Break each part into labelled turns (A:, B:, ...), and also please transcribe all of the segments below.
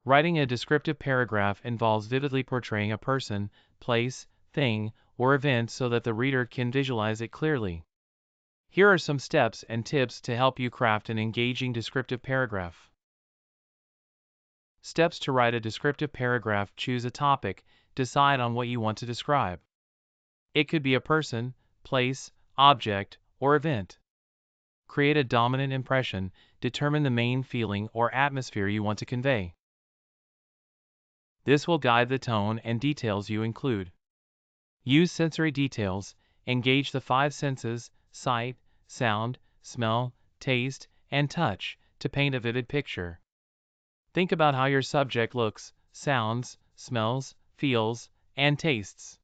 A: Writing a descriptive paragraph involves vividly portraying a person, place, thing, or event so that the reader can visualize it clearly. Here are some steps and tips to help you craft an engaging descriptive paragraph. Steps to write a descriptive paragraph: choose a topic, decide on what you want to describe. It could be a person, place, object, or event. Create a dominant impression, determine the main feeling or atmosphere you want to convey. This will guide the tone and details you include. Use sensory details, engage the 5 senses, sight, sound, smell, taste, and touch, to paint a vivid picture. Think about how your subject looks, sounds, smells, feels, and tastes.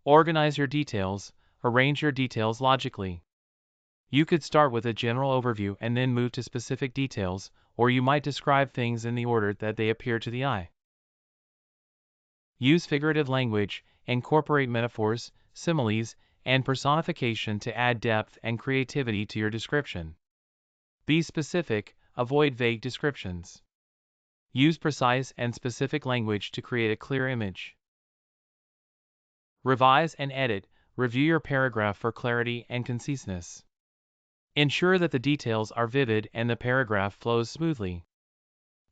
A: Organize your details, arrange your details logically. You could start with a general overview and then move to specific details, or you might describe things in the order that they appear to the eye. Use figurative language, incorporate metaphors, similes, and personification to add depth and creativity to your description. Be specific, avoid vague descriptions. Use precise and specific language to create a clear image. Revise and edit, review your paragraph for clarity and conciseness. Ensure that the details are vivid and the paragraph flows smoothly.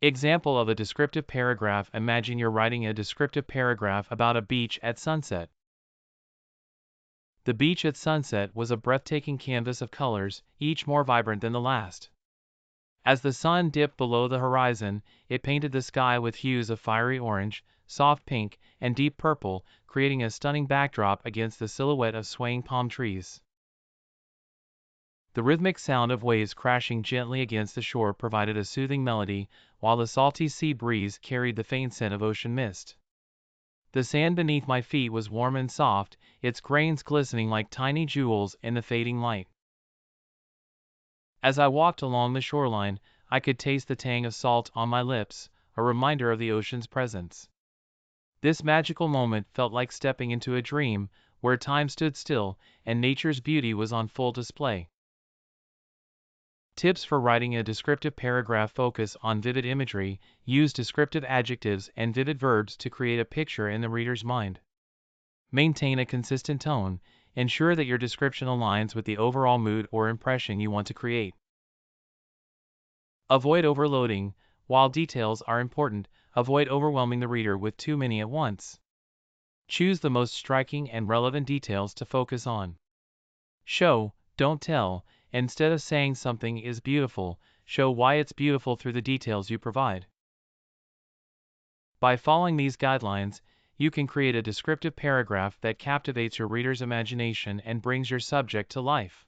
A: Example of a descriptive paragraph: imagine you're writing a descriptive paragraph about a beach at sunset. The beach at sunset was a breathtaking canvas of colors, each more vibrant than the last. As the sun dipped below the horizon, it painted the sky with hues of fiery orange, soft pink, and deep purple, creating a stunning backdrop against the silhouette of swaying palm trees. The rhythmic sound of waves crashing gently against the shore provided a soothing melody, while the salty sea breeze carried the faint scent of ocean mist. The sand beneath my feet was warm and soft, its grains glistening like tiny jewels in the fading light. As I walked along the shoreline, I could taste the tang of salt on my lips, a reminder of the ocean's presence. This magical moment felt like stepping into a dream, where time stood still and nature's beauty was on full display. Tips for writing a descriptive paragraph: focus on vivid imagery, use descriptive adjectives and vivid verbs to create a picture in the reader's mind. Maintain a consistent tone, ensure that your description aligns with the overall mood or impression you want to create. Avoid overloading. While details are important, avoid overwhelming the reader with too many at once. Choose the most striking and relevant details to focus on. Show, don't tell. Instead of saying something is beautiful, show why it's beautiful through the details you provide. By following these guidelines, you can create a descriptive paragraph that captivates your reader's imagination and brings your subject to life.